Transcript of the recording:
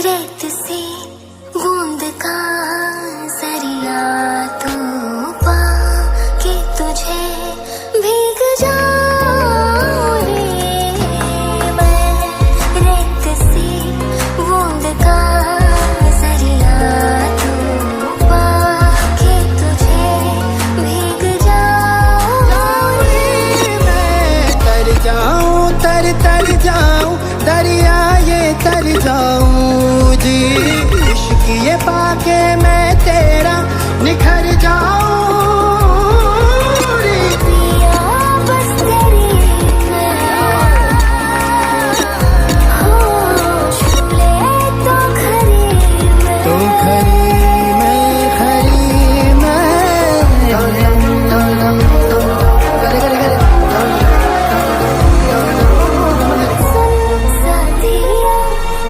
रेत सी बूंद का जरिया तू पाके तुझे भीग जाऊं रे। मैं रेत सी बूंद का जरिया तू पाके तुझे भीग जाऊं रे। मैं तर जाऊं, तर जाऊं, दरिया ये तर जाऊं जी। इश्क ये